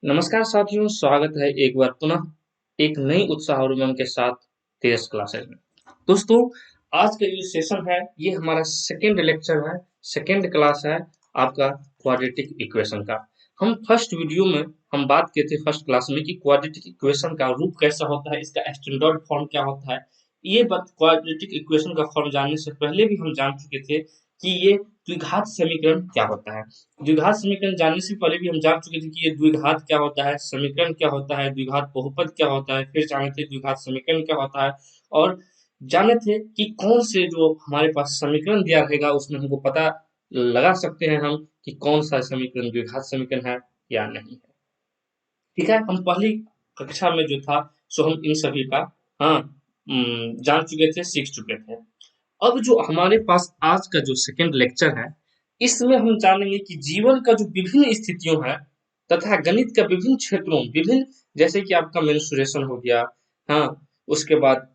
नमस्कार साथियों, स्वागत है एक बार पुनः एक नई उत्साह और उमंग के साथ तेज क्लासेस में। दोस्तों, आज का ये सेशन है, ये हमारा सेकेंड लेक्चर है, सेकेंड क्लास है आपका क्वाड्रेटिक इक्वेशन का। हम फर्स्ट वीडियो में हम बात किए थे फर्स्ट क्लास में कि क्वाड्रेटिक इक्वेशन का रूप कैसा होता है, इसका स्टैंडर्ड फॉर्म क्या होता है। ये बात क्वाड्रेटिक इक्वेशन का फॉर्म जानने से पहले भी हम जान चुके थे कि ये द्विघात समीकरण क्या होता है। द्विघात समीकरण जानने से पहले भी हम जान चुके थे कि ये द्विघात क्या होता है, समीकरण क्या होता है, द्विघात बहुपद क्या होता है, फिर जाने थे द्विघात समीकरण क्या होता है और जाने थे कि कौन से जो हमारे पास समीकरण दिया रहेगा उसमें हमको पता लगा सकते हैं हम कि कौन सा समीकरण द्विघात समीकरण है या नहीं है। ठीक है, हम पहली कक्षा में जो था सो हम इन सभी का हाँ जान चुके थे, सीख चुके थे। अब जो हमारे पास आज का जो सेकंड लेक्चर है, इसमें हम जानेंगे कि जीवन का जो विभिन्न स्थितियों है तथा गणित का विभिन्न क्षेत्रों विभिन्न, जैसे कि आपका मेंस्ट्रुएशन हो गया, हाँ, उसके बाद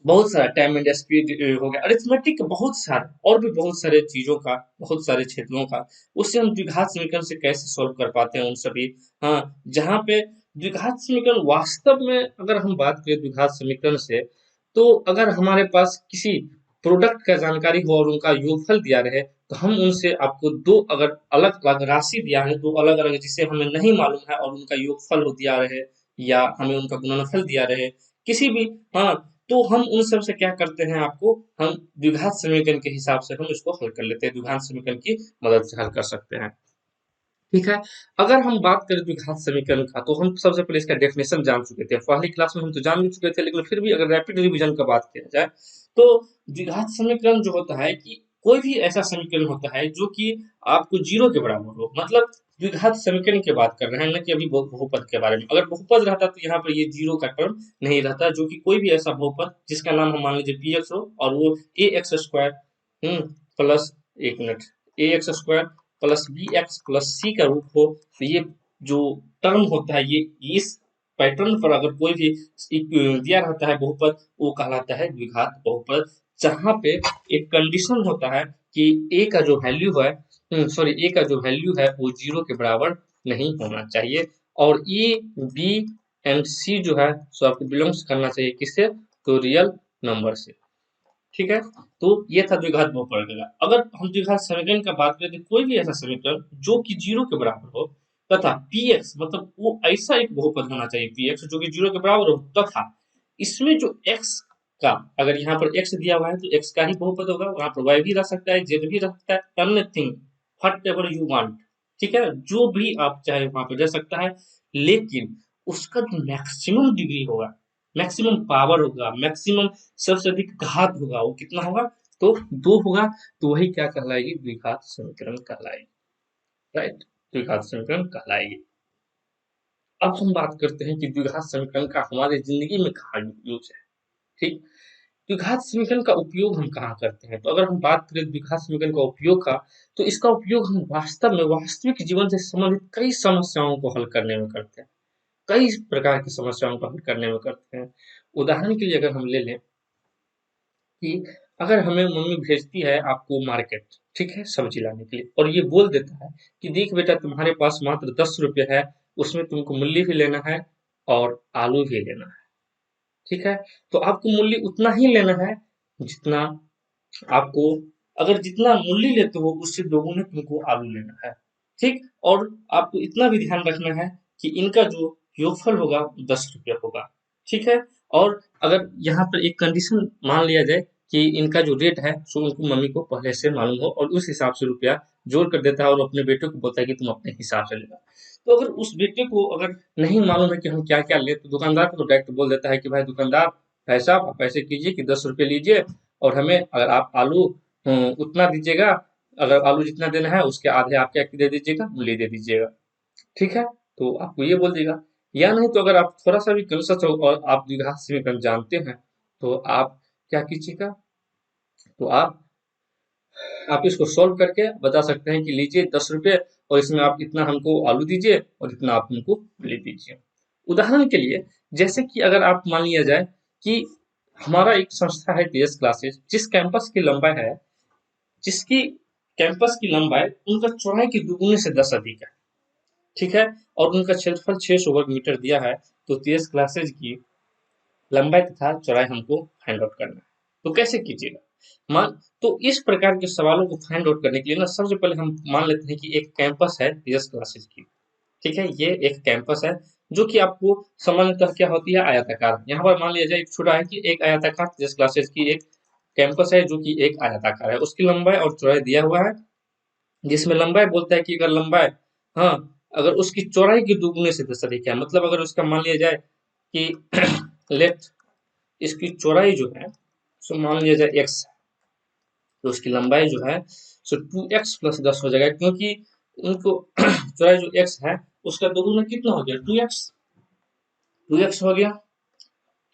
बहुत सारा टाइम एंड स्पीड हो गया, अरिथमेटिक बहुत सारे और भी बहुत सारे चीजों का, बहुत सारे क्षेत्रों का, उससे हम द्विघात समीकरण से कैसे सॉल्व कर पाते हैं उन सभी, हाँ, जहाँ पे द्विघात समीकरण वास्तव में अगर हम बात करें द्विघात समीकरण से, तो अगर हमारे पास किसी प्रोडक्ट का जानकारी हो और उनका योगफल दिया रहे, तो हम उनसे आपको दो अगर अलग अलग राशि दिया है, दो अलग अलग जिसे हमें नहीं मालूम है और उनका योगफल हो दिया रहे या हमें उनका गुणनफल दिया रहे, किसी भी, हाँ, तो हम उन सब से क्या करते हैं, आपको हम द्विघात समीकरण के हिसाब से हम इसको हल कर लेते हैं, द्विघात समीकरण की मदद से हल कर सकते हैं। ठीक है, अगर हम बात करें द्विघात समीकरण का, तो हम सबसे पहले इसका डेफिनेशन जान चुके थे, पहली क्लास में हम तो जान भी चुके थे, लेकिन फिर भी अगर रैपिड रिवीजन का बात किया जाए, तो द्विघात समीकरण जो होता है कि कोई भी ऐसा समीकरण होता है जो कि आपको जीरो के बराबर हो, मतलब द्विघात समीकरण की बात कर रहे हैं, न कि अभी बहुपद के बारे में। अगर बहुपद रहता तो यहाँ पर ये जीरो का टर्म नहीं रहता, जो कि कोई भी ऐसा बहुपद जिसका नाम हम मान लीजिए पी एक्स हो और वो ए एक्स स्क्वायर प्लस, एक मिनट, a x square plus b x plus c का रूप हो, तो ये जो टर्म होता है, ये इस पैटर्न पर अगर कोई भी दिया रहता है बहुपद, वो कहलाता है द्विघात बहुपद। जहाँ पे एक कंडीशन होता है कि ए का जो वैल्यू है, सॉरी, ए का जो वैल्यू है वो जीरो के बराबर नहीं होना चाहिए, और ए बी एंड सी जो है सो आपको बिलोंग्स करना चाहिए किससे, तो रियल नंबर से। ठीक है, तो ये था द्विघात बहुपद का। अगर हम द्विघात समीकरण का बात करें तो कोई भी ऐसा समीकरण जो कि जीरो के बराबर हो तथा पी एक्स, मतलब वो ऐसा एक बहुपद होना चाहिए पी एक्स जो कि जीरो के बराबर हो, तथा इसमें जो एक्स का, अगर यहाँ पर एक्स दिया हुआ है तो एक्स का ही बहुपद होगा, वहां पर वाई भी रह सकता है, जेड भी रह सकता है, anything what ever you want. ठीक है, जो भी आप चाहे वहां पर रह सकता है, लेकिन उसका जो मैक्सिमम डिग्री होगा, मैक्सिमम पावर होगा, मैक्सिमम सबसे अधिक घात होगा, वो कितना होगा, तो दो होगा, तो वही क्या कहलाएगी, द्विघात समीकरण कहलाएगी। राइट, द्विघात समीकरण कहलाएगी। अब हम बात करते हैं कि द्विघात समीकरण का हमारी जिंदगी में कहाँ यूज है। ठीक, द्विघात समीकरण का उपयोग हम कहाँ करते हैं, तो अगर हम बात करें द्विघात समीकरण का उपयोग का, तो इसका उपयोग हम वास्तव में वास्तविक जीवन से संबंधित कई समस्याओं को हल करने में करते हैं, कई प्रकार की समस्याओं को हल करने में करते हैं। उदाहरण के लिए अगर हम ले लें कि अगर हमें मम्मी भेजती है आपको मार्केट, ठीक है, सब्जी लाने के लिए, और ये बोल देता है कि देख बेटा, तुम्हारे पास मात्र 10 रुपये है, उसमें तुमको मूली भी लेना है और आलू भी लेना है। ठीक है, तो आपको मूली उतना ही लेना है जितना आपको, अगर जितना मूली लेते हो उससे दोगुने तुमको आलू लेना है। ठीक, और आपको इतना भी ध्यान रखना है कि इनका जो योगफल होगा 10 रुपये होगा। ठीक है, और अगर यहाँ पर एक कंडीशन मान लिया जाए कि इनका जो रेट है सो उनको मम्मी को पहले से मालूम हो और उस हिसाब से रुपया जोड़ कर देता है और अपने बेटे को बोलता है कि तुम अपने हिसाब से लेना। तो अगर उस बेटे को अगर नहीं मालूम है कि हम क्या क्या ले, तो दुकानदार को तो डायरेक्ट बोल देता है कि भाई दुकानदार, भाई साहब आप ऐसे कीजिए कि 10 रुपये लीजिए और हमें अगर आप आलू उतना दीजिएगा, अगर आलू जितना देना है उसके आधे आप क्या दे दीजिएगा, मूली दे दीजिएगा। ठीक है, तो आपको ये बोल देगा। या नहीं तो अगर आप थोड़ा सा भी कंसस हो और आप द्विघात समीकरण जानते हैं, तो आप क्या कीजिएगा, तो आप इसको सॉल्व करके बता सकते हैं कि लीजिए 10 रुपये और इसमें आप इतना हमको आलू दीजिए और इतना आप हमको मूली दीजिए। उदाहरण के लिए, जैसे कि अगर आप मान लिया जाए कि हमारा एक संस्था है टीएस क्लासेस, जिस कैंपस की लंबाई है, जिसकी कैंपस की लंबाई उनका चौड़ाई की दुगुने से 10 अधिक है। ठीक है, और उनका क्षेत्रफल 600 वर्ग मीटर दिया है, तो TS क्लासेज की लंबाई तथा चौड़ाई हमको फाइंड आउट करना है। तो कैसे कीजिएगा? मान तो इस प्रकार के सवालों को फाइंड आउट करने के लिए ना सबसे पहले हम मान लेते हैं कि एक कैंपस है TS क्लासेज की। ठीक है, ये एक कैंपस है जो कि आपको सामान्यतः क्या होती है, आयताकार। यहाँ पर मान लिया जाए एक छोटा है कि एक आयताकार TS क्लासेज की एक कैंपस है जो कि एक आयताकार है, उसकी लंबाई और चौड़ाई दिया हुआ है, जिसमें लंबाई बोलता है कि अगर लंबाई, हाँ, अगर उसकी चौड़ाई की दुगुने से 10 अधिक है, मतलब अगर उसका मान लिया जाए कि लेफ्ट इसकी चौड़ाई जो है सो मान लिया जाए x है, तो उसकी लंबाई जो है सो 2x प्लस 10 हो जाएगा, क्योंकि उनको चौड़ाई जो x है उसका दोगुना कितना हो गया, 2x हो गया।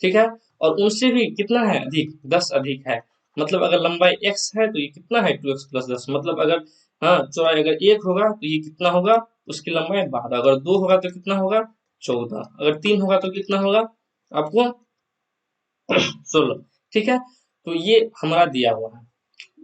ठीक है, और उनसे भी कितना है अधिक, 10 अधिक है, मतलब अगर लंबाई x है तो ये कितना है 2x प्लस 10, मतलब अगर, हाँ, चौड़ाई अगर 1 होगा तो ये कितना होगा, उसकी लंबाई 12, अगर 2 होगा तो कितना होगा 14, अगर 3 होगा तो कितना होगा आपको 16। ठीक है, तो ये हमारा दिया हुआ है,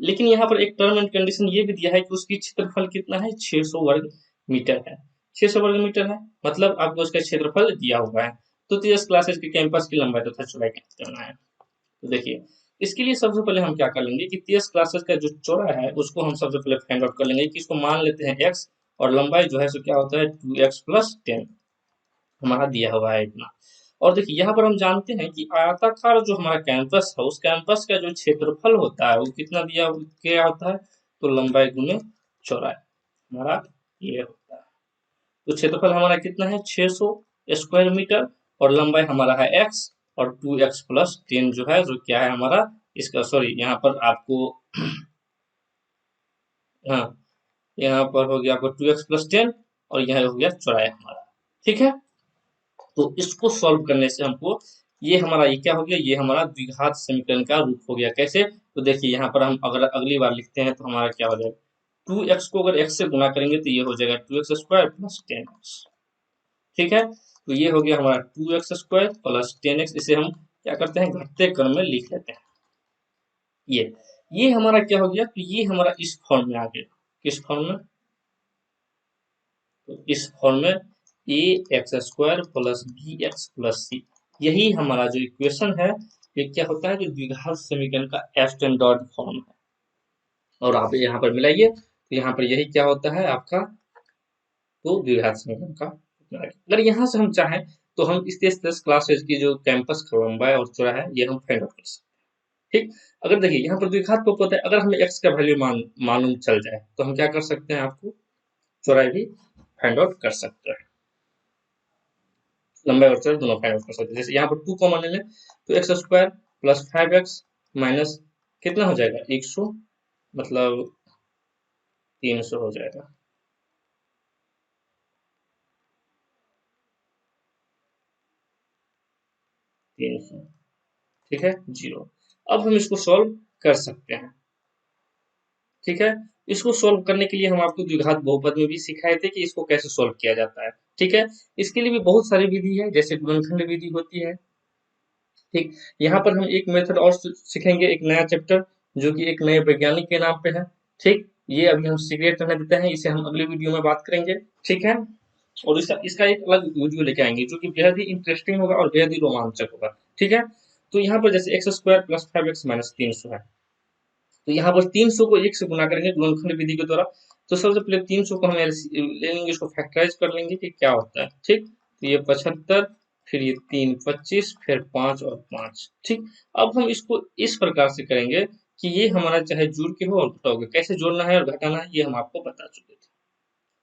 लेकिन यहाँ पर एक टर्म एंड कंडीशन ये भी दिया है कि उसकी क्षेत्रफल कितना है, 600 वर्ग मीटर है। 600 वर्ग मीटर है, मतलब आपको उसका क्षेत्रफल दिया हुआ है, तो TS क्लासेस के कैंपस की लंबाई तथा चौड़ाई ज्ञात करना है। तो देखिए, इसके लिए सबसे पहले हम क्या कर लेंगे कि TS क्लासेस का जो चौड़ा है उसको हम सबसे पहले फाइंड आउट कर लेंगे कि इसको मान लेते हैं x, और लंबाई जो है सो क्या होता है 2x प्लस 10 हमारा दिया हुआ है इतना। और देखिए यहाँ पर हम जानते हैं कि आयताकार जो हमारा कैंपस है उस कैंपस का जो क्षेत्रफल होता है वो कितना दिया क्या होता है, तो लंबाई गुने चौड़ाई हमारा ये होता है। तो क्षेत्रफल हमारा कितना है 600 स्क्वायर मीटर, और लंबाई हमारा है x, और 2x प्लस 10 जो है जो क्या है हमारा इसका, सॉरी यहाँ पर आपको हाँ, यहाँ पर हो गया आपको 2x प्लस 10, और यहाँ हो गया चौड़ाई हमारा। ठीक है, तो इसको सॉल्व करने से हमको ये हमारा ये क्या हो गया, ये हमारा द्विघात समीकरण का रूप हो गया। कैसे, तो देखिए यहाँ पर हम अगर अगली बार लिखते हैं तो हमारा क्या हो जाएगा, 2x को अगर x से गुना करेंगे तो ये हो जाएगा 2x स्क्वायर प्लस 10x। ठीक है, तो ये हो गया हमारा 2x स्क्वायर प्लस 10x, इसे हम क्या करते हैं घटते क्रम में लिख लेते हैं। ये हमारा क्या हो गया, तो ये हमारा इस फॉर्म में आ गया, किस फॉर्म में, तो इस फॉर्म में a x square plus b x plus c, यही हमारा जो इक्वेशन है ये क्या होता है, जो द्विघात समीकरण का स्टैंडर्ड फॉर्म है। और आप यहाँ पर मिलाइए तो यहाँ पर यही क्या होता है आपका, तो द्विघात समीकरण का। अगर यहाँ से हम चाहें तो हम इस 10 क्लासेज की जो कैंपस का लंबाई और चौड़ा है ये हम फाइंड आउट कर सकते हैं। ठीक, अगर देखिए यहाँ पर द्विघात को पता है, अगर हमें एक्स का वैल्यू मालूम चल जाए तो हम क्या कर सकते हैं, आपको चौड़ाई भी फाइंड आउट कर सकते हैं, लंबाई और चौड़ाई दोनों फाइंड आउट कर सकते हैं। जैसे यहाँ पर 2 कॉमन ले लें तो x square plus 5x minus कितना हो जाएगा 100, मतलब 300 हो जाएगा। ठीक है, 0। अब हम इसको सॉल्व कर सकते हैं। ठीक है, इसको सॉल्व करने के लिए हम आपको द्विघात बहुपद में भी सिखाए थे कि इसको कैसे सॉल्व किया जाता है। ठीक है, इसके लिए भी बहुत सारी विधि है, जैसे गुणनखंड विधि होती है। ठीक, यहाँ पर हम एक मेथड और सीखेंगे, एक नया चैप्टर जो कि एक नए वैज्ञानिक के नाम पे है। ठीक, ये अभी हम सीक्रेट रहने देते हैं, इसे हम अगले वीडियो में बात करेंगे। ठीक है, और इसका इसका एक अलग वीडियो लेके आएंगे जो कि बेहद ही इंटरेस्टिंग होगा और बेहद ही रोमांचक होगा। ठीक है, तो यहाँ पर जैसे x square plus 5x minus 300 है, तो यहाँ पर 300 को 1 से गुना करेंगे गुणनखंड विधि के द्वारा। तो सबसे पहले 300 को हम ले लेंगे, इसको फैक्टराइज कर लेंगे कि क्या होता है। ठीक, तो ये 75, फिर ये 3 25, फिर 5 और 5। ठीक, अब हम इसको इस प्रकार से करेंगे कि ये हमारा चाहे जुड़ के हो और घटा हो, कैसे जोड़ना है और घटाना है ये हम आपको बता चुके थे।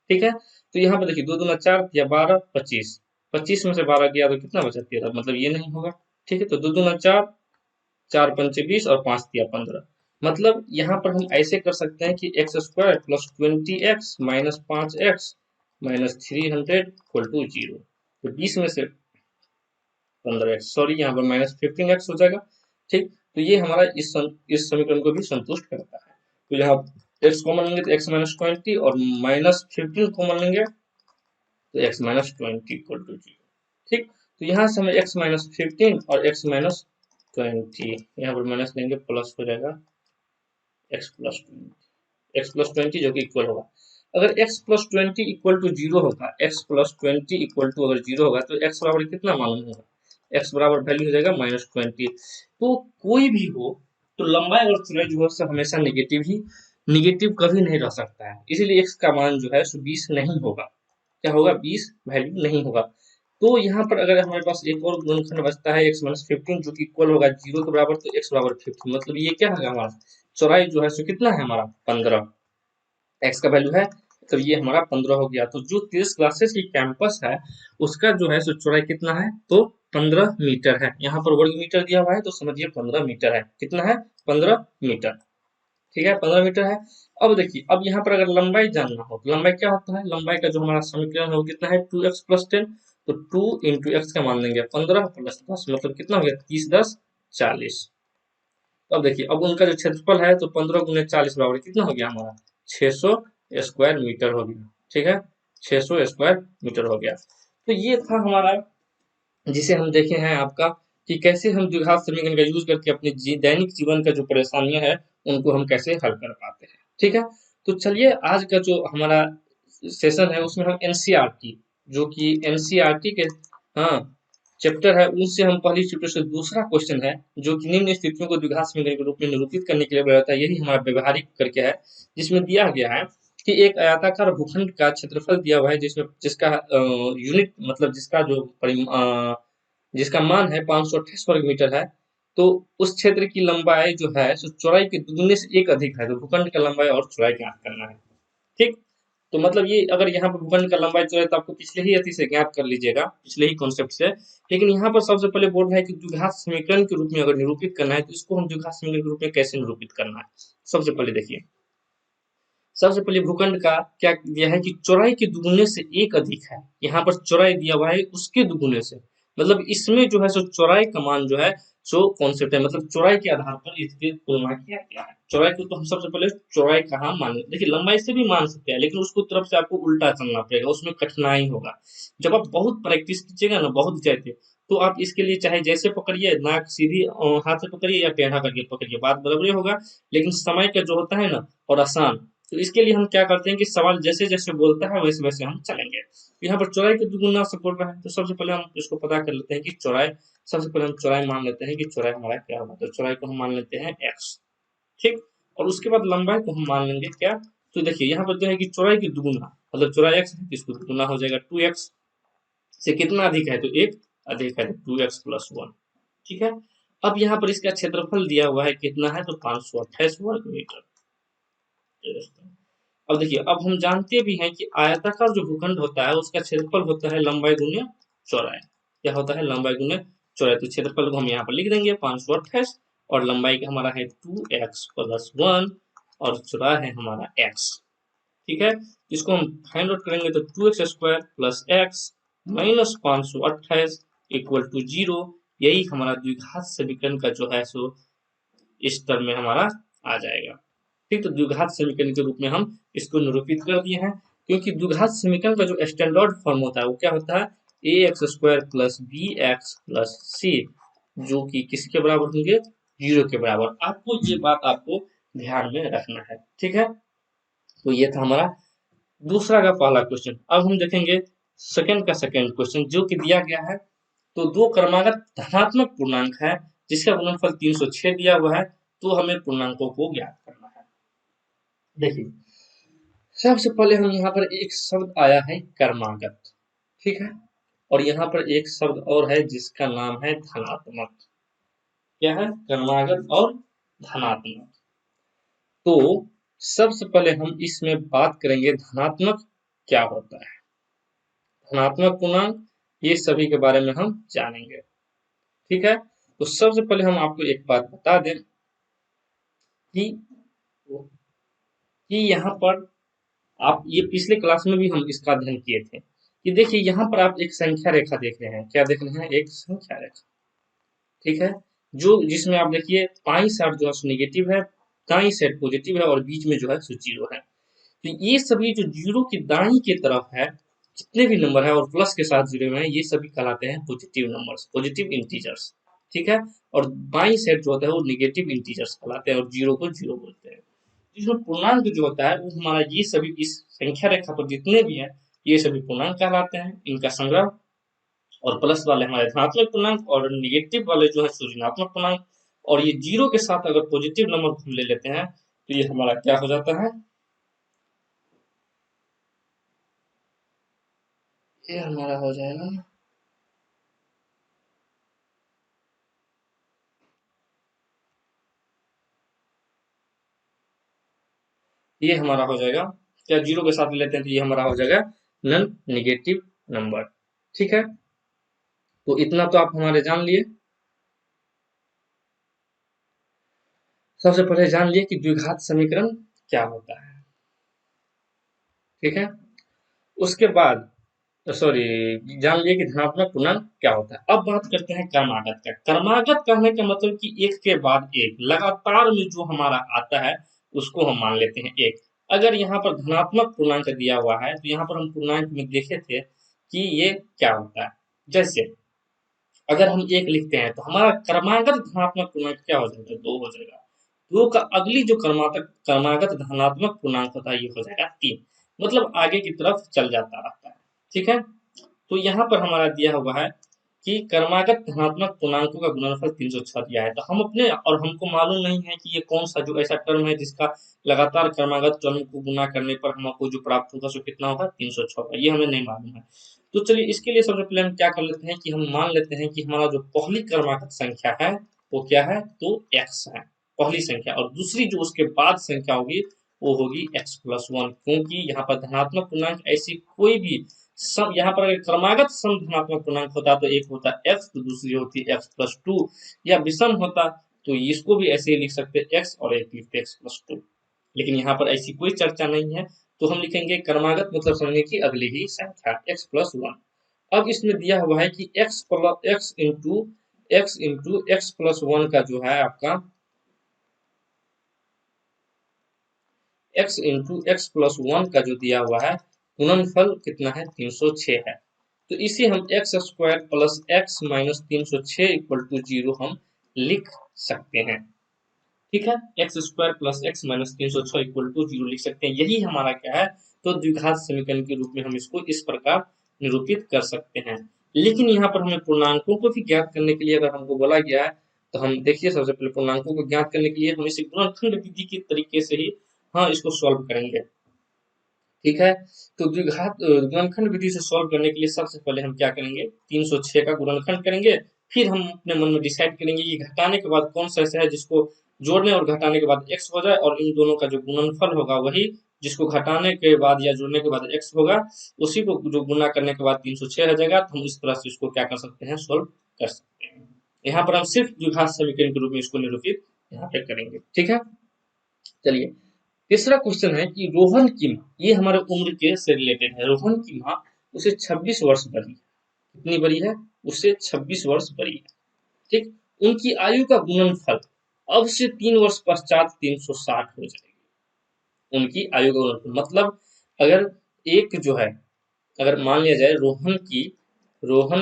ठीक है, तो यहाँ पर देखिए 2 दूना 4 या 12 25, 25 में से 12 गया तो कितना बचा 13, मतलब ये नहीं होगा। ठीक है, तो 2 दूना 4, 4 पंचे 20 और 5 दिया 15, मतलब यहाँ पर हम ऐसे कर सकते हैं कि x square plus 20x minus 5x minus 300 equal to 0। तो 20 में से 15x, सॉरी यहाँ पर माइनस 15x हो जाएगा। ठीक, तो ये हमारा इस समीकरण को भी संतुष्ट करता है। तो यहाँ x कॉमन लेंगे तो x माइनस 20 और माइनस 15 कॉमन लेंगे तो x माइनस 20 इक्वल टू 0। ठीक, तो यहाँ से हमें x माइनस 15 और x माइनस 20 यहाँ पर माइनस लेंगे, प्लस हो जाएगा x प्लस 20 जो कि इक्वल होगा। अगर x plus 20 equal to zero होगा, x प्लस 20 इक्वल टू अगर जीरो होगा तो x बराबर कितना मालूम होगा, x बराबर वैल्यू हो जाएगा -20। तो कोई भी हो तो लंबाई और चौड़ाई जो है हमेशा निगेटिव कभी नहीं रह सकता है, इसीलिए x का मान जो है 20 नहीं होगा। क्या होगा, 20 वैल्यू नहीं होगा। तो यहाँ पर अगर हमारे पास एक और गुणनखंड बचता है x माइनस 15 जो कि इक्वल होगा 0 के बराबर, तो x बराबर 15 मतलब ये क्या होगा हमारा चौड़ाई जो है सो कितना है हमारा 15, x का वैल्यू है तो ये हमारा 15 हो गया। तो जो 30 क्लासेस की कैंपस है उसका जो है सो चौड़ाई कितना है, तो 15 मीटर है। यहाँ पर वर्ग मीटर दिया हुआ है तो समझिए 15 मीटर है। कितना है, 15 मीटर। ठीक है, 15 मीटर है। अब देखिए, अब यहाँ पर अगर लंबाई जानना हो तो लंबाई क्या होता है, लंबाई का जो हमारा समीकरण है वो कितना है 2x प्लस 10। तो 2 इंटू एक्स का मान लेंगे 15 प्लस 10 मतलब कितना हो गया 30 10 40। अब देखिए, अब उनका जो क्षेत्रफल है तो 15 गुने 40 बराबर कितना हो गया हमारा 600 स्क्वायर मीटर हो गया। ठीक है, 600 स्क्वायर मीटर हो गया। तो ये था हमारा जिसे हम देखे हैं आपका कि कैसे हम द्विघात समीकरण का यूज करके अपने दैनिक जीवन का जो परेशानियां है उनको हम कैसे हल कर पाते हैं। ठीक है, तो चलिए आज का जो हमारा सेशन है उसमें हम एनसीईआरटी जो कि एनसीईआरटी के हाँ चैप्टर है उनसे हम पहली चैप्टर से दूसरा क्वेश्चन है जो कि निम्न स्थितियों को द्विघात समीकरण के रूप में निरूपित करने के लिए बताया जाता है। यही हमारा व्यवहारिक करके है जिसमें दिया गया है कि एक आयताकार भूखंड का क्षेत्रफल दिया हुआ है जिसमें जिसका यूनिट मतलब जिसका मान है 528 वर्ग मीटर है। तो उस क्षेत्र की लंबाई जो है सो चौड़ाई के दुगने से एक अधिक है। तो भूखंड का लंबाई और चौड़ाई ज्ञात करना है। ठीक, तो मतलब ये अगर यहाँ पर भूखंड का लंबाई चौड़ाई तो आपको पिछले ही अति से ज्ञात कर लीजिएगा, पिछले ही कॉन्सेप्ट से। लेकिन यहाँ पर सबसे पहले बोल रहा है कि द्विघात समीकरण के रूप में अगर निरूपित करना है तो इसको हम द्विघात समीकरण के रूप में कैसे निरूपित करना है। सबसे पहले देखिए, सबसे पहले भूखंड का क्या दिया है कि चौड़ाई के दुगुने से एक अधिक है। यहाँ पर चौड़ाई दिया हुआ है उसके दुगुने से, मतलब इसमें जो है सो चौड़ाई का मान जो है सो कॉन्सेप्ट है, मतलब चौड़ाई के आधार पर इसकी तुलना किया गया है। चौड़ाई को तो हम सबसे पहले चौड़ाई कहाँ मान, देखिए लंबाई से भी मान सकते हैं लेकिन उसको तरफ से आपको उल्टा चलना पड़ेगा, उसमें कठिनाई होगा। जब आप बहुत प्रैक्टिस कीजिएगा ना, बहुत जाते तो आप इसके लिए चाहे जैसे पकड़िए, नाक सीधी हाथ से पकड़िए या टेढ़ा करके पकड़िए, बात बराबर होगा। लेकिन समय का जो होता है ना और आसान, तो इसके लिए हम क्या करते हैं कि सवाल जैसे जैसे बोलता है वैसे वैसे हम चलेंगे। यहाँ पर चौड़ाई के दुगुना से बोल रहा है तो सबसे पहले हम इसको पता कर लेते हैं कि चौड़ाई, सबसे पहले हम चौड़ाई मान लेते हैं कि चौड़ाई हमारा क्या होगा। तो चौड़ाई को हम मान लेते हैं x। ठीक, और उसके बाद लंबाई को हम मान लेंगे क्या, तो देखिए यहाँ पर जो है कि चौड़ाई की दुगुना मतलब चौड़ाई x है, इसको दुगुना हो जाएगा 2x से कितना अधिक है तो एक अधिक है 2x प्लस 1। ठीक है, अब यहाँ पर इसका क्षेत्रफल दिया हुआ है कितना है तो 528 वर्ग मीटर। अब देखिए, अब हम जानते भी हैं कि आयताकार जो भूखंड होता है उसका क्षेत्रफल होता है लंबाई गुने चौड़ाई। क्या होता है, लंबाई गुने चौड़ाई। तो क्षेत्रफल को हम यहाँ पर लिख देंगे 528 और लंबाई का हमारा है 2x प्लस 1 और चौड़ाई है हमारा x। ठीक है, इसको हम फाइंड आउट करेंगे तो 2x square plus x minus 528 equal to 0। यही हमारा द्विघात समीकरण का जो है सो इस टर्म में हमारा आ जाएगा। ठीक, तो द्विघात समीकरण के रूप में हम इसको निरूपित कर दिए हैं। क्योंकि द्विघात समीकरण का जो स्टैंडर्ड फॉर्म होता है वो क्या होता है a x square plus b x plus c, जो कि किसके बराबर होंगे 0 के बराबर। आपको ये बात आपको ध्यान में रखना है। ठीक है, तो ये था हमारा दूसरा का पहला क्वेश्चन। अब हम देखेंगे सेकंड का सेकंड क्वेश्चन जो कि दिया गया है। तो दो क्रमागत धनात्मक पूर्णांक है जिसका गुणनफल 306 दिया हुआ है, तो हमें पूर्णांकों को ज्ञात करना है। देखिए, सबसे पहले हम यहाँ पर एक शब्द आया है क्रमागत। ठीक है, और यहाँ पर एक शब्द और है जिसका नाम है धनात्मक। क्या है, क्रमागत और धनात्मक। तो सबसे पहले हम इसमें बात करेंगे धनात्मक क्या होता है, धनात्मक पूर्णांक, ये सभी के बारे में हम जानेंगे। ठीक है, तो सबसे पहले हम आपको एक बात बता दें कि यहाँ पर आप ये पिछले क्लास में भी हम इसका अध्ययन किए थे कि देखिए यहाँ पर आप एक संख्या रेखा देख रहे हैं। क्या देख रहे हैं, एक संख्या रेखा। ठीक है, जो जिसमें आप देखिए बाईं साइड जो है निगेटिव है, दाईं साइड पॉजिटिव है और बीच में जो है जीरो है। तो ये सभी जो जीरो की दाईं की तरफ है जितने भी नंबर है और प्लस के साथ जीरो में है ये सभी कहलाते हैं पॉजिटिव नंबर्स, पॉजिटिव इंटीजर्स। ठीक है, और बाईं साइड जो होता है वो निगेटिव इंटीजर्स कहलाते हैं और जीरो को जीरो बोलते हैं। इसमें पूर्णांक जो होता है वो हमारा ये सभी इस संख्या रेखा पर जितने भी हैं ये सभी पूर्णांक कहलाते हैं, इनका संग्रह। और प्लस वाले हमारे धनात्मक पूर्णांक और निगेटिव वाले जो है ऋणात्मक पूर्णांक। और ये जीरो के साथ अगर पॉजिटिव नंबर हम ले लेते हैं तो ये हमारा क्या हो जाता है, ये हमारा हो जाएगा, ये हमारा हो जाएगा क्या, जीरो के साथ लेते हैं तो ये हमारा हो जाएगा नॉन निगेटिव नंबर। ठीक है, तो इतना तो आप हमारे जान लिए। सबसे पहले जान लिए कि द्विघात समीकरण क्या होता है। ठीक है, उसके बाद सॉरी, जान लिए कि धनात्मक पूर्णांक क्या होता है। अब बात करते हैं क्रमागत का। क्रमागत कहने का मतलब कि एक के बाद एक लगातार में जो हमारा आता है उसको हम मान लेते हैं एक। अगर यहाँ पर धनात्मक पूर्णांक दिया हुआ है तो यहाँ पर हम पूर्णांक में देखे थे कि ये क्या होता है। जैसे अगर हम एक लिखते हैं तो हमारा क्रमागत धनात्मक पूर्णांक क्या हो जाएगा, दो हो जाएगा। दो का अगली जो क्रमागत धनात्मक पूर्णांक होता है ये हो जाएगा तीन, मतलब आगे की तरफ चल जाता रहता है। ठीक है, तो यहाँ पर हमारा दिया हुआ है कि क्रमागत धनात्मक पूर्णांकों का गुणनफल 306 दिया है। तो हम अपने और हमको मालूम नहीं है कि ये कौन सा जो ऐसा टर्म है जिसका लगातार क्रमागत टर्म को गुना करने पर हमको जो प्राप्त होगा सो कितना होगा, 306 होगा, ये हमें नहीं मालूम है। तो चलिए इसके लिए सबसे पहले हम क्या कर लेते हैं कि हम मान लेते हैं कि हमारा जो पहली क्रमागत संख्या है वो क्या है, तो x है पहली संख्या, और दूसरी जो उसके बाद संख्या होगी वो होगी x+1, क्योंकि यहाँ पर धनात्मक पूर्णांक ऐसी कोई भी सम, यहाँ पर अगर क्रमागत सम धनात्मक पूर्णांक होता तो एक होता x तो दूसरी होती x+2, या विषम होता तो इसको भी ऐसे ही लिख सकते x और एक लिखते x+2, लेकिन यहाँ पर ऐसी कोई चर्चा नहीं है। तो हम लिखेंगे क्रमागत मतलब समझने की अगली ही संख्या x+1। अब इसमें दिया हुआ है कि x इंटू x+1 का जो है आपका x+1 का जो दिया हुआ है गुणनफल कितना है, 306 है। तो इसे हम x square plus x minus 306 equal to 0 हम लिख सकते हैं। ठीक है, x square plus x minus 306 equal to 0 लिख सकते हैं। यही हमारा क्या है, तो द्विघात समीकरण के रूप में हम इसको इस प्रकार निरूपित कर सकते हैं। लेकिन यहाँ पर हमें पूर्णांकों को भी ज्ञात करने के लिए अगर हमको बोला गया है तो हम देखिए सबसे पहले पूर्णांकों को ज्ञात करने के लिए हम इसे गुणनखंड विधि के तरीके से ही हाँ इसको सॉल्व करेंगे। ठीक है, तो द्विघात गुणनखंड विधि से सॉल्व करने के लिए सबसे पहले हम क्या करेंगे, 306 का गुणनखंड करेंगे। फिर हम अपने मन में डिसाइड करेंगे कि घटाने के बाद कौन सा ऐसा है जिसको जोड़ने और घटाने के बाद x हो जाए, और इन दोनों का जो गुणनफल होगा वही जिसको घटाने के बाद या जोड़ने के बाद x होगा, उसी को जो गुना करने के बाद 306 हो जाएगा। तो हम इस तरह से इसको क्या कर सकते हैं, सोल्व कर सकते हैं। यहाँ पर हम सिर्फ द्विघात समीकरण के रूप में इसको निरूपित यहाँ पे करेंगे। ठीक है, चलिए तीसरा क्वेश्चन है कि रोहन की माँ, ये हमारे उम्र के से रिलेटेड है। रोहन की माँ उसे 26 वर्ष बड़ी है, कितनी बड़ी है, उससे 26 वर्ष बड़ी है। ठीक, उनकी आयु का गुणनफल अब से 3 वर्ष पश्चात 360 हो जाएगी। उनकी आयु का गुणनफल मतलब अगर एक जो है, अगर मान लिया जाए रोहन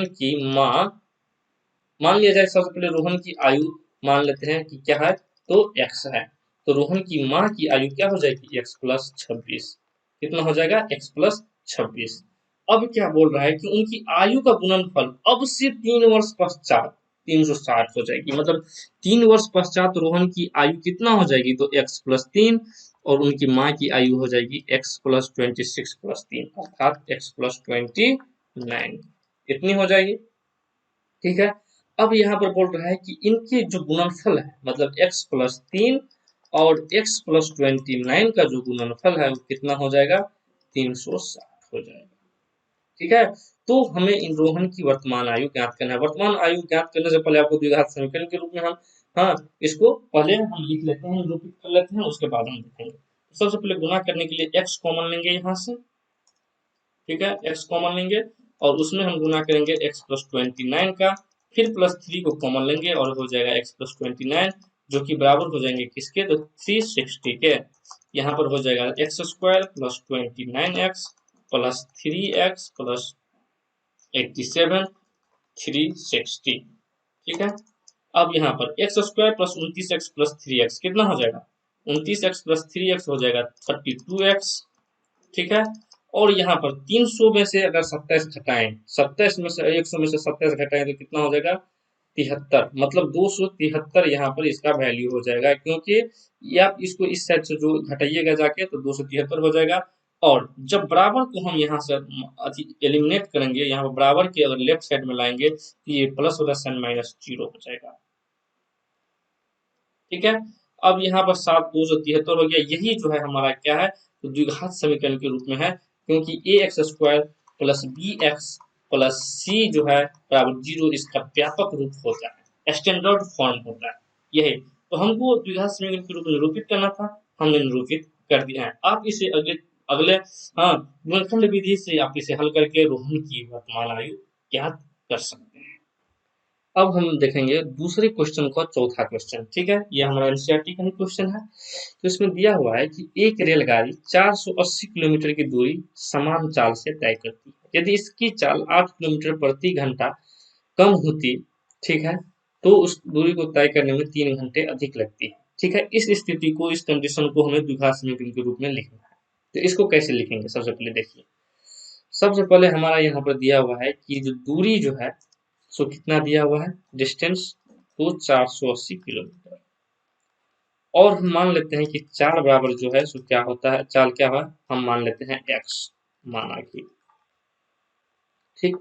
की माँ, मान लिया जाए सबसे पहले रोहन की आयु मान लेते हैं कि क्या है, तो x है। तो रोहन की माँ की आयु क्या हो जाएगी, x+26, कितना हो जाएगा, x+26। अब क्या बोल रहा है कि उनकी आयु का गुणनफल अब से 3 वर्ष पश्चात 360 हो जाएगी, मतलब 3 वर्ष पश्चात रोहन की आयु कितना हो जाएगी, तो x+3, और उनकी माँ की आयु हो जाएगी x+26+3 अर्थात x+29, इतनी हो जाएगी। ठीक है, अब यहाँ पर बोल रहा है कि इनके जो गुणनफल है मतलब x+3 और x+29 का जो गुणनफल है वो कितना हो जाएगा, 360 हो जाएगा। ठीक है, तो हमें इन रोहन की वर्तमान आयु ज्ञात करना है। वर्तमान आयु ज्ञात करने से पहले आपको द्विघात समीकरण के रूप में हम हाँ इसको पहले हम लिख लेते हैं, निरूपित कर लेते हैं, उसके बाद हम देखेंगे। तो सबसे पहले गुना करने के लिए x कॉमन लेंगे यहाँ से। ठीक है, x कॉमन लेंगे और उसमें हम गुना करेंगे x+29 का, फिर +3 को कॉमन लेंगे और हो जाएगा x+29, जो कि बराबर हो जाएंगे किसके, तो 360 के। यहाँ पर हो जाएगा x² + 29x + 3x + 87 360। ठीक है, अब यहाँ पर x² + 29x + 3x कितना हो जाएगा, 29x प्लस 3x हो जाएगा 32x, ठीक है। और यहाँ पर 300 में से अगर 27 घटाएं, 27 में से 100 में से 27 घटाएं तो कितना हो जाएगा 73, मतलब 273 यहाँ पर इसका वैल्यू हो जाएगा, क्योंकि ये आप इसको इस साइड से जो घटाइएगा जाके तो 273 हो जाएगा। और जब बराबर को हम यहाँ से एलिमिनेट करेंगे, यहाँ पर बराबर के अगर लेफ्ट साइड में लाएंगे तो ये प्लस होगा साइन माइनस 0 हो जाएगा, ठीक है। अब यहाँ पर 7 273 हो गया, यही जो है हमारा क्या है तो द्विघात समीकरण के रूप में है, क्योंकि ax² plus bx plus c जो है बराबर 0 इसका व्यापक रूप होता है, स्टैंडर्ड फॉर्म होता है यही। तो हमको द्विघात समीकरण के रूप में निरूपित करना था, हमने निरूपित कर दिया है। आप इसे अगले अगले हाँ गुणनखंड विधि से आप इसे हल करके रोहन की वर्तमान आयु ज्ञात कर सकते हैं। अब हम देखेंगे दूसरे क्वेश्चन का चौथा क्वेश्चन, ठीक है। ये हमारा एनसीईआरटी का ही क्वेश्चन है। तो इसमें दिया हुआ है कि एक रेलगाड़ी 480 किलोमीटर की दूरी समान चाल से तय करती है। यदि इसकी चाल 8 किलोमीटर प्रति घंटा कम होती, ठीक है, तो उस दूरी को तय करने में 3 घंटे अधिक लगती है, ठीक है। इस स्थिति को, इस कंडीशन को हमें द्विघात समीकरण के रूप में लिखना है। तो इसको कैसे लिखेंगे, सबसे पहले देखिए। सबसे पहले हमारा यहाँ पर दिया हुआ है कि जो दूरी जो है सो कितना दिया हुआ है, डिस्टेंस तो 480 किलोमीटर, और हम मान लेते हैं कि चाल बराबर जो है सो क्या होता है, चाल क्या है हम मान लेते हैं x माना कि, ठीक।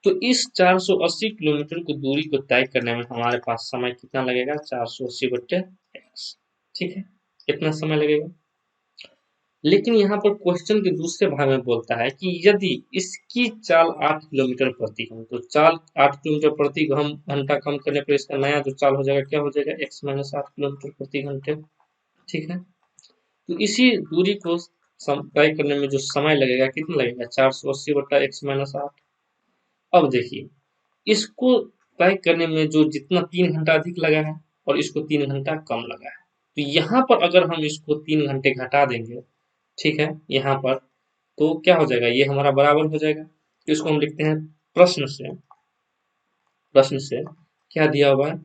तो इस 480 किलोमीटर की दूरी को तय करने में हमारे पास समय कितना लगेगा, 480 बट्टे x, ठीक है, कितना समय लगेगा। लेकिन यहाँ पर क्वेश्चन के दूसरे भाग में बोलता है कि यदि इसकी चाल 8 किलोमीटर प्रति घंटा, तो चाल 8 किलोमीटर प्रति घंटा कम करने पर इसका नया जो चाल हो जाएगा क्या हो जाएगा, x माइनस 8 किलोमीटर प्रति घंटे, ठीक है। तो इसी दूरी को तय करने में जो समय लगेगा कितना लगेगा, 480 बटा x माइनस 8। अब देखिए, इसको तय करने में जो जितना 3 घंटा अधिक लगा है और इसको 3 घंटा कम लगा है, तो यहाँ पर अगर हम इसको 3 घंटे घटा देंगे, ठीक है, यहाँ पर तो क्या हो जाएगा, ये हमारा बराबर हो जाएगा। तो इसको हम लिखते हैं प्रश्न से क्या दिया हुआ है,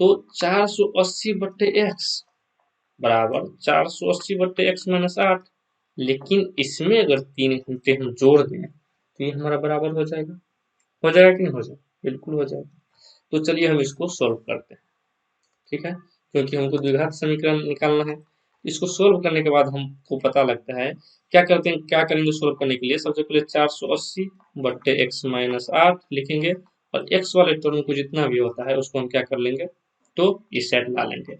तो 480 बट्टे एक्स बराबर 480 बट्टे एक्स माइनस 8, लेकिन इसमें अगर 3 घंटे हम जोड़ दें तो ये हमारा बराबर हो जाएगा कि नहीं हो जाएगा, बिल्कुल हो जाएगा। तो चलिए हम इसको सॉल्व करते हैं, ठीक है, क्योंकि हमको द्विघात समीकरण निकालना है। इसको सोल्व करने के बाद हमको पता लगता है क्या करते हैं, क्या करेंगे सोल्व करने के लिए, सबसे पहले 480 बट्टे एक्स माइनस 8 लिखेंगे, और एक्स वाले टर्म को जितना भी होता है उसको हम क्या कर लेंगे, तो इस साइड ला लेंगे,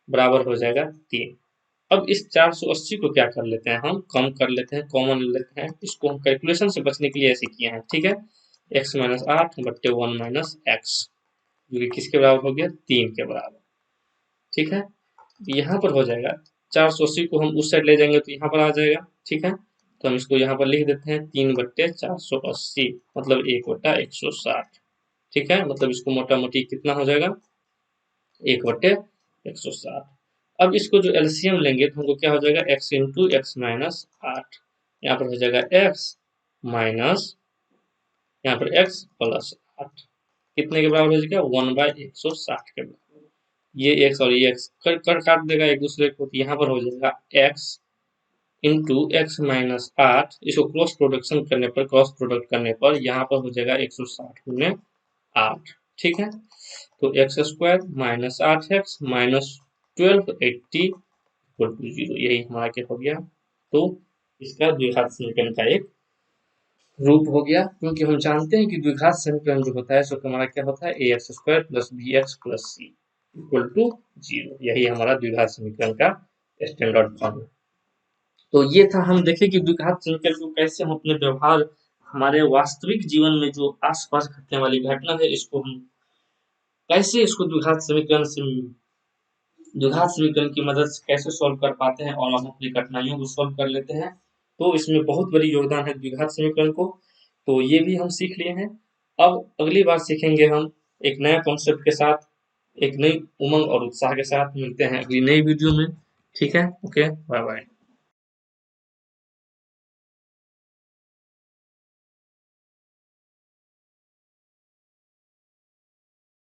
बराबर हो जाएगा 3। अब इस 480 को क्या कर लेते हैं, हम कम कर लेते हैं, कॉमन लेते हैं, इसको हम कैलकुलेशन से बचने के लिए ऐसे किए हैं, ठीक है। एक्स माइनस 8 बट्टे 1 माइनस एक्स, जो कि किसके बराबर हो गया, 3 के बराबर, ठीक है। यहाँ पर हो जाएगा 480 को हम उस साइड ले जाएंगे तो यहाँ पर आ जाएगा, ठीक है। तो हम इसको यहाँ पर लिख देते हैं 3 बट्टे 480, मतलब 1 बट्टा 160, ठीक है, मतलब इसको मोटा मोटी कितना हो जाएगा, 1 बट्टे 160। अब इसको जो एलसीएम लेंगे तो हमको क्या हो जाएगा, x इंटू एक्स माइनस 8, यहाँ पर हो जाएगा x माइनस यहाँ पर x प्लस 8, कितने के बराबर हो जाएगा, 1/160 के बराबर। ये x और ये x काट देगा एक दूसरे को, तो यहाँ पर हो जाएगा x इंटू एक्स माइनस 8, इसको क्रॉस प्रोडक्ट करने पर यहाँ पर हो जाएगा 160 गुने 8, ठीक है। तो x square minus 8x minus 1280 equal to 0, यही हमारा क्या हो गया, तो इसका द्विघात समीकरण का एक रूप हो गया, क्योंकि हम जानते हैं कि द्विघात समीकरण जो होता है सो हमारा क्या होता है, a x square plus b x plus c equal to 0, यही हमारा द्विघात समीकरण का स्टैंडर्ड फॉर्म है। तो ये था, हम देखें कि द्विघात समीकरण को कैसे हम अपने व्यवहार, हमारे वास्तविक जीवन में जो आसपास घटने वाली घटना है इसको हम कैसे इसको द्विघात समीकरण की मदद से कैसे सॉल्व कर पाते हैं और हम अपनी कठिनाइयों को सॉल्व कर लेते हैं। तो इसमें बहुत बड़ी योगदान है द्विघात समीकरण को, तो ये भी हम सीख लिए हैं। अब अगली बार सीखेंगे हम एक नया कॉन्सेप्ट के साथ, एक नई उमंग और उत्साह के साथ। मिलते हैं अगली नई वीडियो में, ठीक है, ओके, बाय बाय।